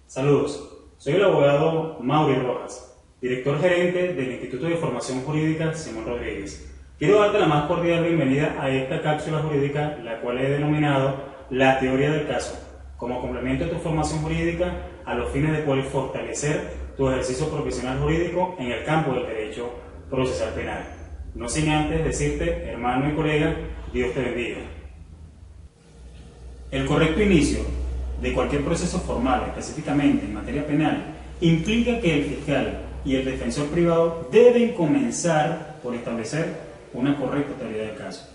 Saludos, soy el abogado Mauri Rojas, director gerente del Instituto de Formación Jurídica Simón Rodríguez. Quiero darte la más cordial bienvenida a esta cápsula jurídica, la cual he denominado la teoría del caso, como complemento de tu formación jurídica a los fines de poder fortalecer tu ejercicio profesional jurídico en el campo del derecho procesal penal. No sin antes decirte, hermano y colega, Dios te bendiga. El correcto inicio de cualquier proceso formal, específicamente en materia penal, implica que el fiscal y el defensor privado deben comenzar por establecer una correcta teoría del caso.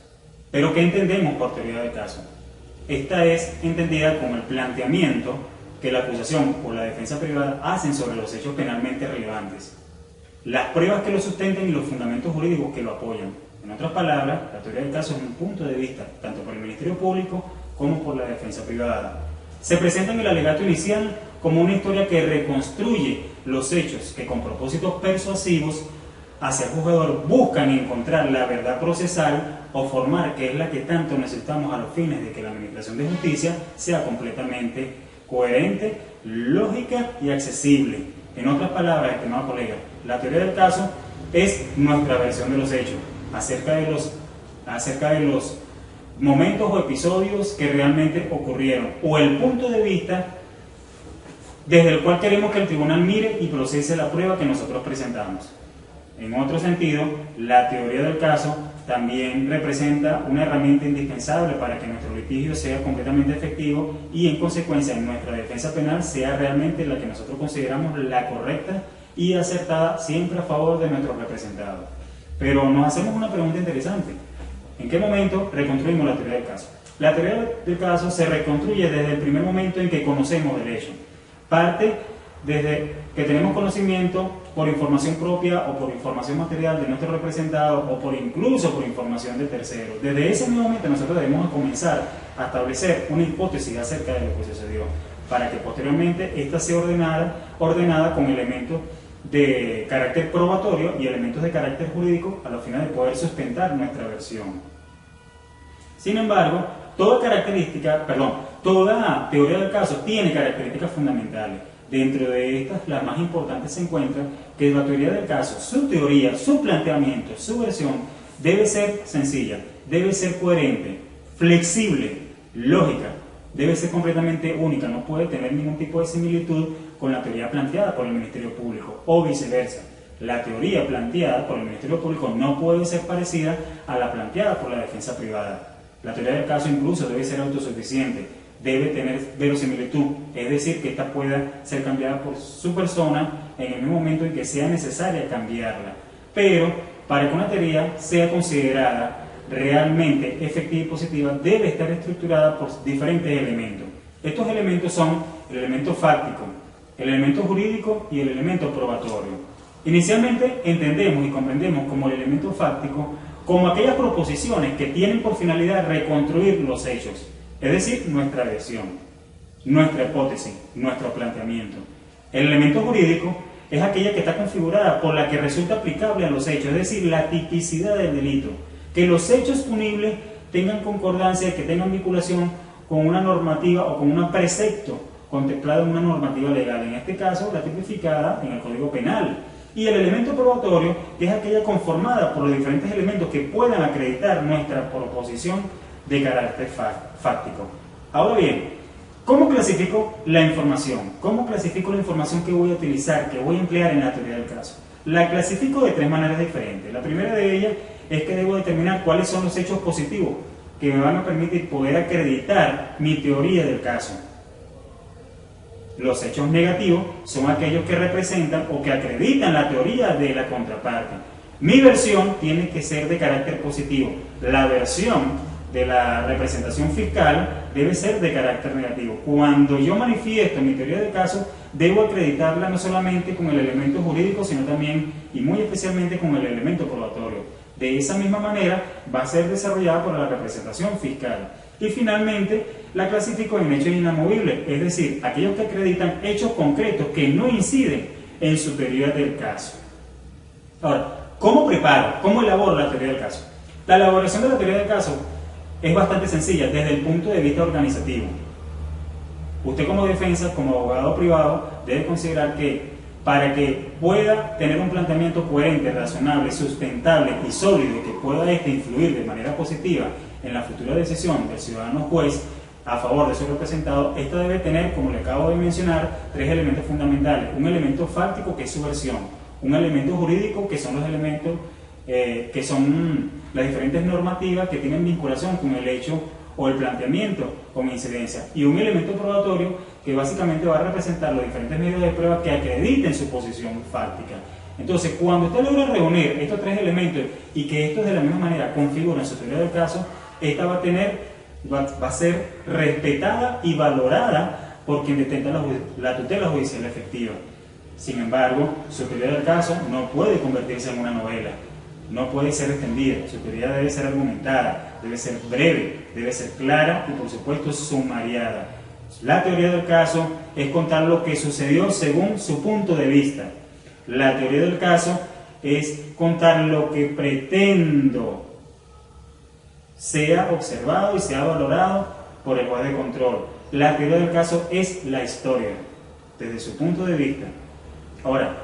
¿Pero qué entendemos por teoría del caso? Esta es entendida como el planteamiento que la acusación o la defensa privada hacen sobre los hechos penalmente relevantes, las pruebas que lo sustenten y los fundamentos jurídicos que lo apoyan. En otras palabras, la teoría del caso es un punto de vista tanto por el Ministerio Público como por la defensa privada. Se presenta en el alegato inicial como una historia que reconstruye los hechos que con propósitos persuasivos hacia el juzgador buscan encontrar la verdad procesal o formar, que es la que tanto necesitamos a los fines de que la administración de justicia sea completamente coherente, lógica y accesible. En otras palabras, estimado colega, la teoría del caso es nuestra versión de los hechos, acerca de los momentos o episodios que realmente ocurrieron, o el punto de vista desde el cual queremos que el tribunal mire y procese la prueba que nosotros presentamos. En otro sentido, la teoría del caso también representa una herramienta indispensable para que nuestro litigio sea completamente efectivo y, en consecuencia, nuestra defensa penal sea realmente la que nosotros consideramos la correcta y acertada, siempre a favor de nuestros representados. Pero nos hacemos una pregunta interesante. ¿En qué momento reconstruimos la teoría del caso? La teoría del caso se reconstruye desde el primer momento en que conocemos del hecho. Parte desde que tenemos conocimiento por información propia o por información material de nuestro representado o incluso por información de terceros. Desde ese momento nosotros debemos comenzar a establecer una hipótesis acerca de lo que sucedió, para que posteriormente ésta sea ordenada con elementos de carácter probatorio y elementos de carácter jurídico a los fines de poder sustentar nuestra versión. Sin embargo, toda teoría del caso tiene características fundamentales. Dentro de estas, las más importantes se encuentran que la teoría del caso, su teoría, su planteamiento, su versión, debe ser sencilla, debe ser coherente, flexible, lógica, debe ser completamente única, no puede tener ningún tipo de similitud con la teoría planteada por el Ministerio Público o viceversa. La teoría planteada por el Ministerio Público no puede ser parecida a la planteada por la defensa privada. La teoría del caso incluso debe ser autosuficiente, debe tener verosimilitud, es decir, que ésta pueda ser cambiada por su persona en el mismo momento en que sea necesaria cambiarla. Pero para que una teoría sea considerada realmente efectiva y positiva, debe estar estructurada por diferentes elementos. Estos elementos son el elemento fáctico, el elemento jurídico y el elemento probatorio. Inicialmente entendemos y comprendemos como el elemento fáctico como aquellas proposiciones que tienen por finalidad reconstruir los hechos, es decir, nuestra versión, nuestra hipótesis, nuestro planteamiento. El elemento jurídico es aquella que está configurada por la que resulta aplicable a los hechos, es decir, la tipicidad del delito, que los hechos punibles tengan concordancia, que tengan vinculación con una normativa o con un precepto contemplado en una normativa legal, en este caso la tipificada en el Código Penal. Y el elemento probatorio es aquella conformada por los diferentes elementos que puedan acreditar nuestra proposición de carácter fáctico. Ahora bien, ¿cómo clasifico la información? ¿Cómo clasifico la información que voy a utilizar, que voy a emplear en la teoría del caso? La clasifico de tres maneras diferentes. La primera de ellas es que debo determinar cuáles son los hechos positivos que me van a permitir poder acreditar mi teoría del caso. Los hechos negativos son aquellos que representan o que acreditan la teoría de la contraparte. Mi versión tiene que ser de carácter positivo. La versión de la representación fiscal debe ser de carácter negativo. Cuando yo manifiesto mi teoría del caso, debo acreditarla no solamente con el elemento jurídico, sino también y muy especialmente con el elemento probatorio. De esa misma manera va a ser desarrollada por la representación fiscal. Y finalmente la clasifico en hechos inamovibles, es decir, aquellos que acreditan hechos concretos que no inciden en su teoría del caso. Ahora, ¿cómo preparo? ¿Cómo elaboro la teoría del caso? La elaboración de la teoría del caso es bastante sencilla desde el punto de vista organizativo. Usted como defensa, como abogado privado, debe considerar que para que pueda tener un planteamiento coherente, razonable, sustentable y sólido, y que pueda influir de manera positiva en la futura decisión del ciudadano juez a favor de su representado, esta debe tener, como le acabo de mencionar, 3 elementos fundamentales. Un elemento fáctico, que es su versión; un elemento jurídico, que son los elementos que son las diferentes normativas que tienen vinculación con el hecho o el planteamiento con incidencia; y un elemento probatorio, que básicamente va a representar los diferentes medios de prueba que acrediten su posición fáctica. Entonces, cuando usted logra reunir estos 3 elementos y que estos de la misma manera configuran su teoría del caso, esta va a ser respetada y valorada por quien detenta la tutela judicial efectiva. Sin embargo, su teoría del caso no puede convertirse en una novela, no puede ser extendida. Su teoría debe ser argumentada, debe ser breve, debe ser clara y, por supuesto, sumariada. La teoría del caso es contar lo que sucedió según su punto de vista. La teoría del caso es contar lo que pretendo sea observado y sea valorado por el juez de control. La teoría del caso es la historia, desde su punto de vista. Ahora,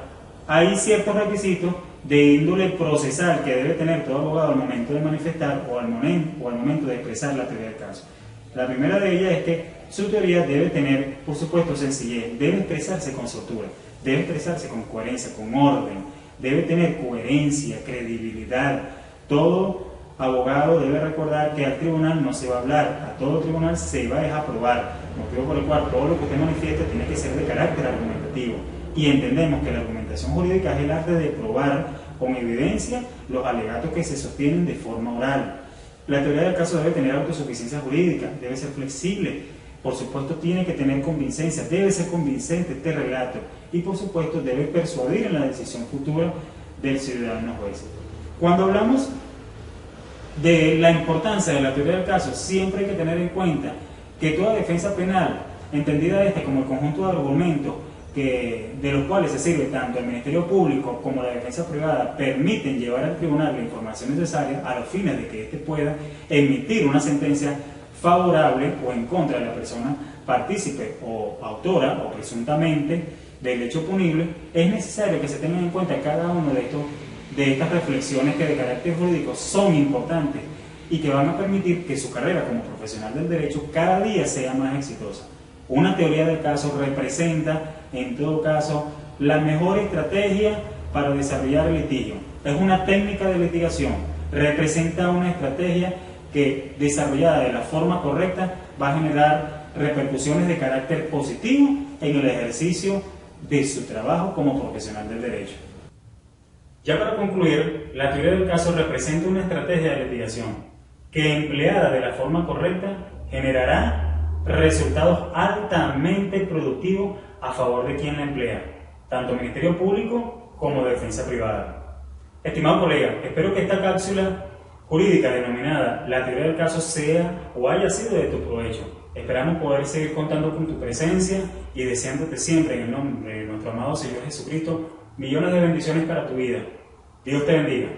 hay ciertos requisitos de índole procesal que debe tener todo abogado al momento de manifestar o al momento de expresar la teoría del caso. La primera de ellas es que su teoría debe tener, por supuesto, sencillez, debe expresarse con soltura, debe expresarse con coherencia, con orden, debe tener coherencia, credibilidad. Todo abogado debe recordar que al tribunal no se va a hablar, a todo tribunal se va a dejar probar, motivo por el cual todo lo que usted manifieste tiene que ser de carácter argumentativo. Y entendemos que la argumentación jurídica es el arte de probar con evidencia los alegatos que se sostienen de forma oral. La teoría del caso debe tener autosuficiencia jurídica, debe ser flexible, por supuesto tiene que tener convincencia, debe ser convincente este relato y, por supuesto, debe persuadir en la decisión futura del ciudadano juez. Cuando hablamos de la importancia de la teoría del caso, siempre hay que tener en cuenta que toda defensa penal, entendida como el conjunto de argumentos de los cuales se sirve tanto el Ministerio Público como la defensa privada, permiten llevar al tribunal la información necesaria a los fines de que éste pueda emitir una sentencia favorable o en contra de la persona partícipe o autora o presuntamente del hecho punible. Es necesario que se tengan en cuenta cada uno de estas reflexiones que de carácter jurídico son importantes y que van a permitir que su carrera como profesional del derecho cada día sea más exitosa. Una teoría del caso representa, en todo caso, la mejor estrategia para desarrollar el litigio. Es una técnica de litigación, representa una estrategia que, desarrollada de la forma correcta, va a generar repercusiones de carácter positivo en el ejercicio de su trabajo como profesional del derecho. Ya para concluir, la teoría del caso representa una estrategia de litigación que, empleada de la forma correcta, generará resultados altamente productivos a favor de quien la emplea, tanto Ministerio Público como defensa privada. Estimado colega, espero que esta cápsula jurídica denominada la teoría del caso sea o haya sido de tu provecho. Esperamos poder seguir contando con tu presencia y deseándote siempre, en el nombre de nuestro amado Señor Jesucristo, millones de bendiciones para tu vida. Dios te bendiga.